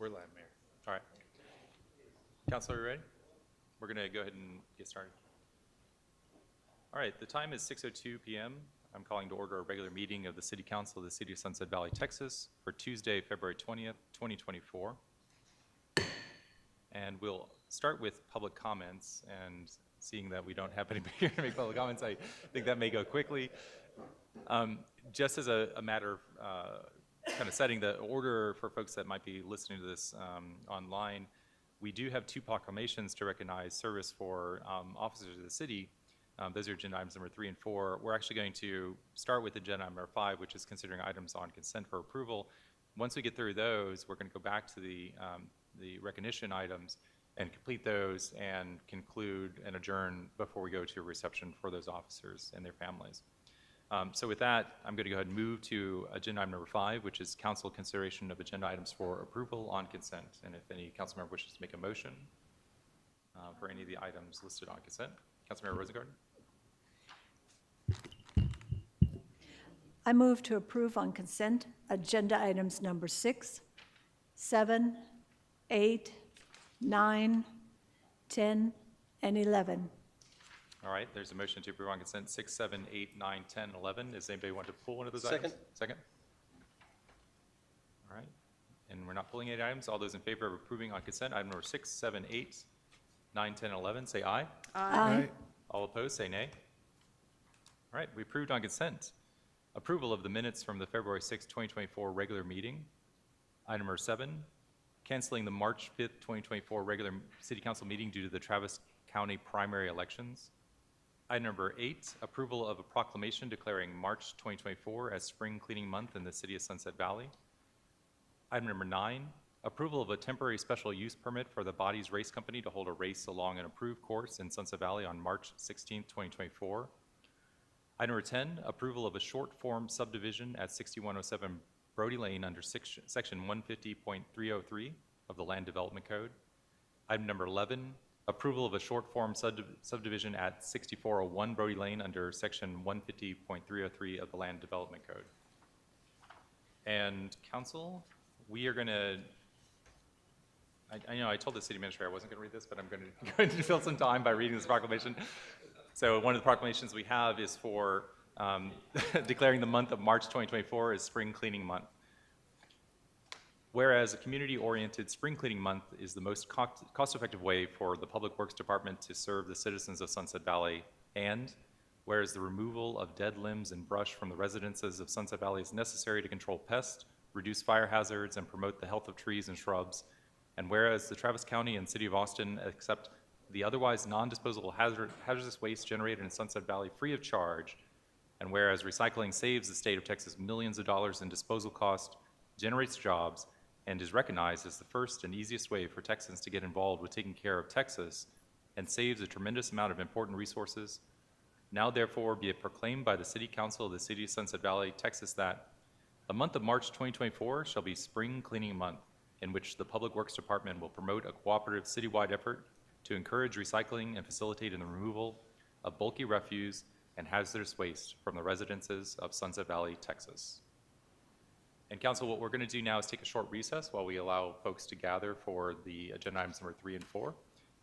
We're live, Mayor. All right. Council, are you ready? We're going to go ahead and get started. All right, the time is 6:02 p.m. I'm calling to order a regular meeting of the City Council of the City of Sunset Valley, Texas for Tuesday, February 20th, 2024. And we'll start with public comments, and seeing that we don't have anybody here to make public comments, I think that may go quickly. Just as a matter of kind of setting the order for folks that might be listening to this online, we do have two proclamations to recognize service for officers of the city. Those are agenda items number 3 and 4. We're actually going to start with agenda item number 5, which is considering items on consent for approval. Once we get through those, we're going to go back to the recognition items and complete those and conclude and adjourn before we go to a reception for those officers and their families. So with that, I'm going to go ahead and move to agenda item number 5, which is council consideration of agenda items for approval on consent. And if any council member wishes to make a motion for any of the items listed on consent, Councilmember Rosengarten. I move to approve on consent agenda items number 6, 7, 8, 9, 10, and 11. All right, there's a motion to approve on consent 6, 7, 8, 9, 10, 11. Does anybody want to pull one of those items? Second. All right, and we're not pulling any items. All those in favor of approving on consent item number 6, 7, 8, 9, 10, 11, say aye. Aye. All opposed, say nay. All right, we approved on consent. Approval of the minutes from the February 6, 2024 regular meeting. Item number 7, canceling the March 5th, 2024 regular City Council meeting due to the Travis County primary elections. Item number 8, approval of a proclamation declaring March 2024 as Spring Cleaning Month in the City of Sunset Valley. Item number 9, approval of a temporary special use permit for the Bodies Race Company to hold a race along an approved course in Sunset Valley on March 16, 2024. Item number 10, approval of a short form subdivision at 6107 Brody Lane under section 150.303 of the Land Development Code. Item number 11, approval of a short form subdivision at 6401 Brody Lane under section 150.303 of the Land Development Code. And council, we are going to, I know I told the city administrator I wasn't going to read this, but I'm going to fill some time by reading this proclamation. So one of the proclamations we have is for declaring the month of March 2024 as Spring Cleaning Month. Whereas a community-oriented spring cleaning month is the most cost-effective way for the Public Works Department to serve the citizens of Sunset Valley, and whereas the removal of dead limbs and brush from the residences of Sunset Valley is necessary to control pests, reduce fire hazards, and promote the health of trees and shrubs, and whereas the Travis County and City of Austin accept the otherwise non-disposable hazardous waste generated in Sunset Valley free of charge, and whereas recycling saves the state of Texas millions of dollars in disposal costs, generates jobs, and is recognized as the first and easiest way for Texans to get involved with taking care of Texas, and saves a tremendous amount of important resources. Now therefore be it proclaimed by the City Council of the City of Sunset Valley, Texas, that the month of March 2024 shall be Spring Cleaning Month, in which the Public Works Department will promote a cooperative citywide effort to encourage recycling and facilitate in the removal of bulky refuse and hazardous waste from the residences of Sunset Valley, Texas. And council, what we're going to do now is take a short recess while we allow folks to gather for the agenda items number 3 and 4.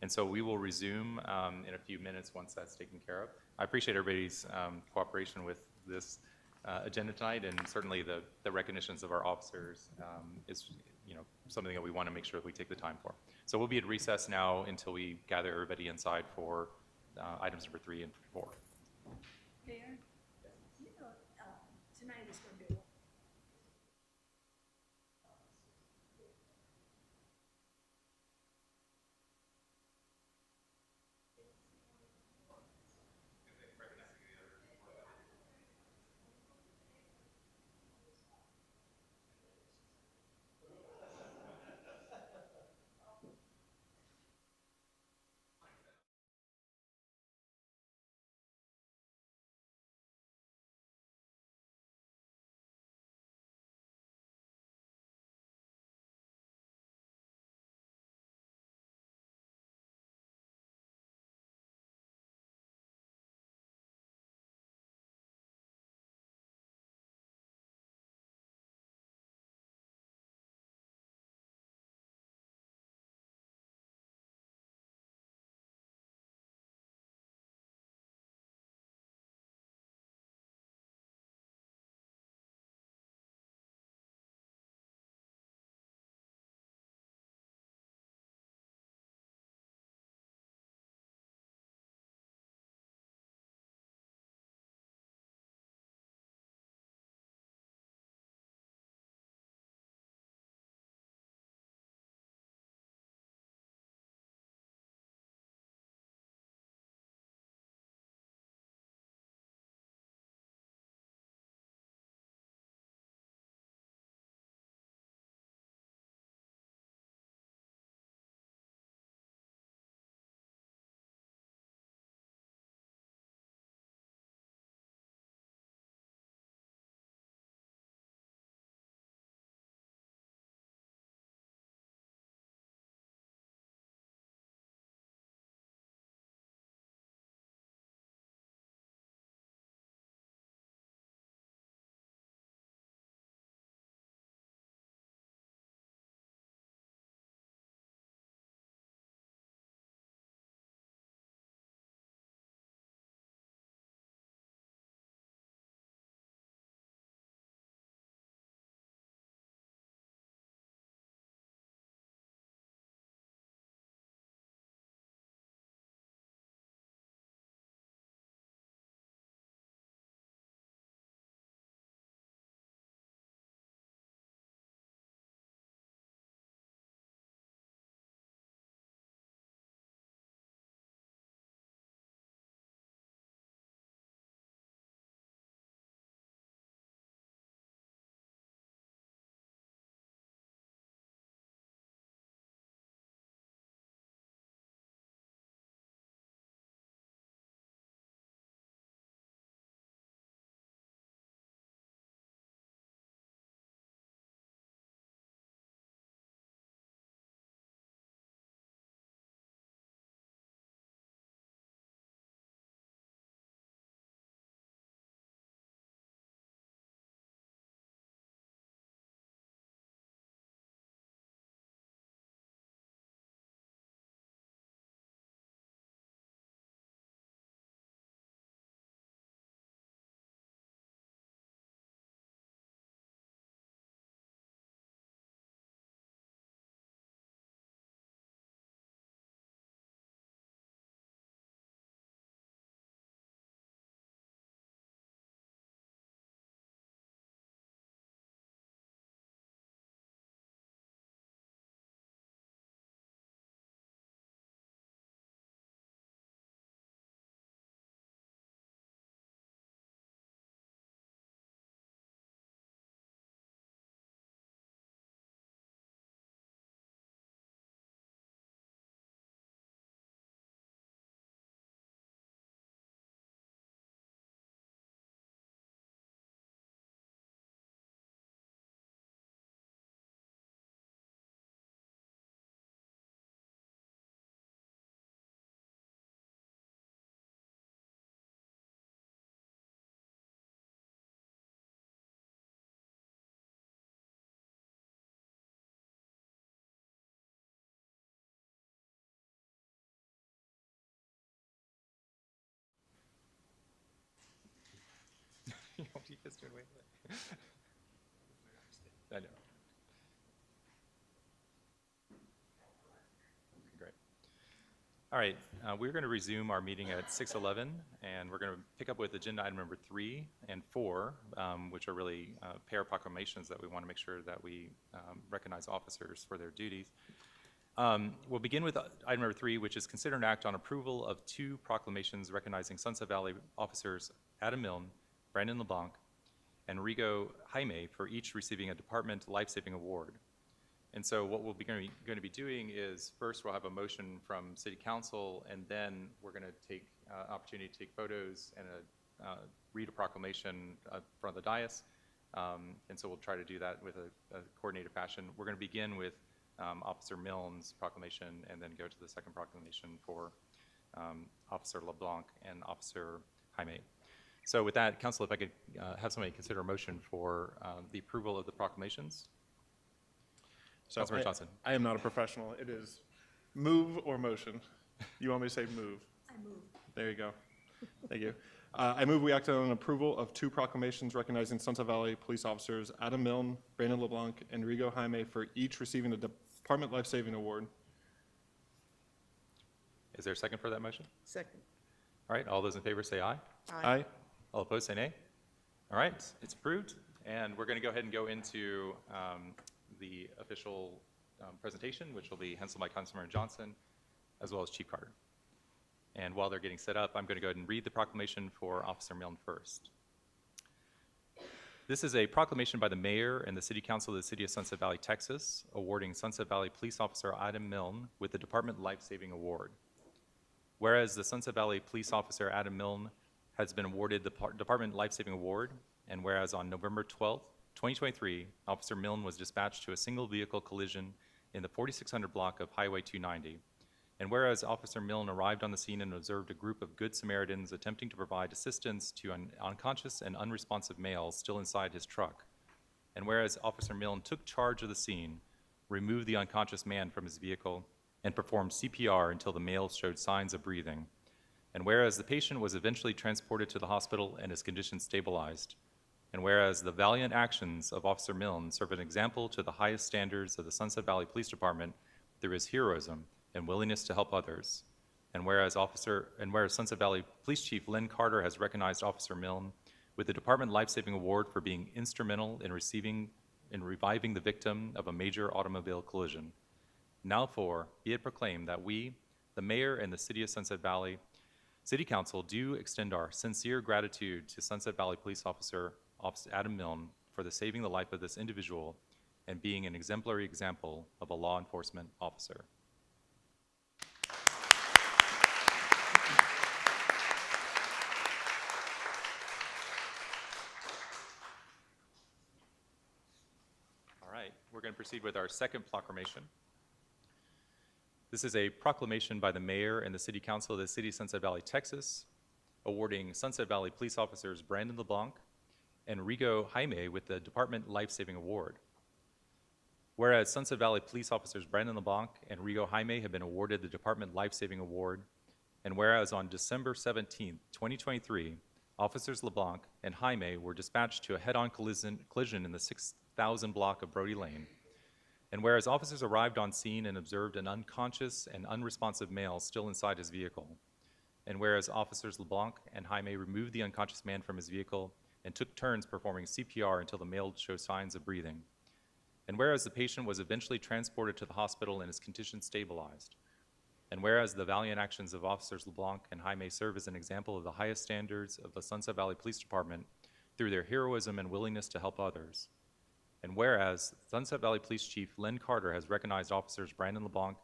And so we will resume in a few minutes once that's taken care of. I appreciate everybody's cooperation with this agenda tonight, and certainly the recognitions of our officers is something that we want to make sure that we take the time for. So we'll be at recess now until we gather everybody inside for items number 3 and 4. Mayor, tonight is going to be keep this doing way. I know. Great. All right, we're going to resume our meeting at 6:11, and we're going to pick up with agenda item number 3 and 4, which are really pair proclamations that we want to make sure that we recognize officers for their duties. We'll begin with item number 3, which is consider an act on approval of 2 proclamations recognizing Sunset Valley officers Adam Milne, Brandon LeBlanc, and Rigo Jaime for each receiving a Department Life-Saving Award. And so what we'll be going to be doing is first we'll have a motion from City Council, and then we're going to take opportunity to take photos and read a proclamation from the dais. And so we'll try to do that with a coordinated fashion. We're going to begin with Officer Milne's proclamation and then go to the second proclamation for Officer LeBlanc and Officer Jaime. So with that, Council, if I could have somebody consider a motion for the approval of the proclamations. So Councilmember Johnson. I am not a professional. It is move or motion. You want me to say move? I move. There you go. Thank you. I move we act on approval of 2 proclamations recognizing Sunset Valley police officers Adam Milne, Brandon LeBlanc, and Rigo Jaime for each receiving the Department Life Saving Award. Is there a second for that motion? Second. All right, all those in favor say aye. Aye. All opposed say nay. All right, it's approved. And we're going to go ahead and go into the official presentation, which will be handled by Councilmember Johnson, as well as Chief Carter. And while they're getting set up, I'm going to go ahead and read the proclamation for Officer Milne first. This is a proclamation by the Mayor and the City Council of the City of Sunset Valley, Texas, awarding Sunset Valley Police Officer Adam Milne with the Department Life-Saving Award. Whereas the Sunset Valley Police Officer Adam Milne has been awarded the Department Life-Saving Award, and whereas on November 12th, 2023, Officer Milne was dispatched to a single vehicle collision in the 4600 block of Highway 290. And whereas Officer Milne arrived on the scene and observed a group of Good Samaritans attempting to provide assistance to an unconscious and unresponsive male still inside his truck. And whereas Officer Milne took charge of the scene, removed the unconscious man from his vehicle, and performed CPR until the male showed signs of breathing. And whereas the patient was eventually transported to the hospital and his condition stabilized. And whereas the valiant actions of Officer Milne serve an example to the highest standards of the Sunset Valley Police Department through his heroism and willingness to help others. And whereas Sunset Valley Police Chief Lynn Carter has recognized Officer Milne with the Department Life-Saving Award for being instrumental in reviving the victim of a major automobile collision. Now be it proclaimed that we, the Mayor and the City of Sunset Valley City Council, do extend our sincere gratitude to Sunset Valley Police Officer Adam Milne for saving the life of this individual and being an exemplary example of a law enforcement officer. All right, we're going to proceed with our second proclamation. This is a proclamation by the Mayor and the City Council of the City of Sunset Valley, Texas, awarding Sunset Valley police officers Brandon LeBlanc and Rigo Jaime with the Department Life-Saving Award. Whereas Sunset Valley police officers Brandon LeBlanc and Rigo Jaime have been awarded the Department Life-Saving Award, and whereas on December 17, 2023, officers LeBlanc and Jaime were dispatched to a head-on collision in the 6000 block of Brody Lane, and whereas officers arrived on scene and observed an unconscious and unresponsive male still inside his vehicle, and whereas officers LeBlanc and Jaime removed the unconscious man from his vehicle and took turns performing CPR until the male showed signs of breathing. And whereas the patient was eventually transported to the hospital and his condition stabilized. And whereas the valiant actions of officers LeBlanc and Jaime serve as an example of the highest standards of the Sunset Valley Police Department through their heroism and willingness to help others. And whereas Sunset Valley Police Chief Lynn Carter has recognized officers Brandon LeBlanc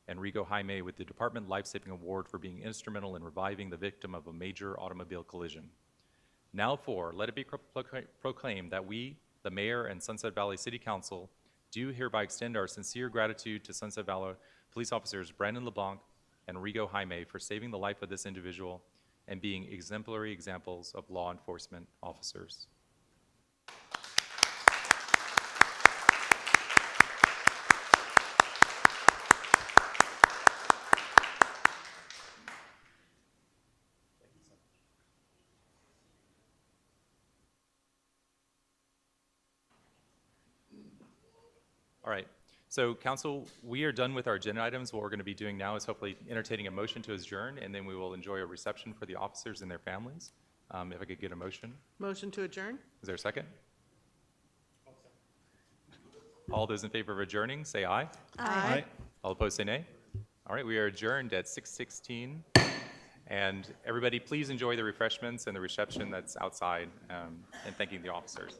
and Rigo Jaime with the Department Life-Saving Award for being instrumental in reviving the victim of a major automobile collision. Now let it be proclaimed that we, the Mayor and Sunset Valley City Council, do hereby extend our sincere gratitude to Sunset Valley police officers Brandon LeBlanc and Rigo Jaime for saving the life of this individual and being exemplary examples of law enforcement officers. All right. So council, we are done with our agenda items. What we're going to be doing now is hopefully entertaining a motion to adjourn, and then we will enjoy a reception for the officers and their families. If I could get a motion. Motion to adjourn? Is there a second? All those in favor of adjourning, say aye. Aye. All opposed, say nay. All right, we are adjourned at 6:16. And everybody, please enjoy the refreshments and the reception that's outside, and thanking the officers.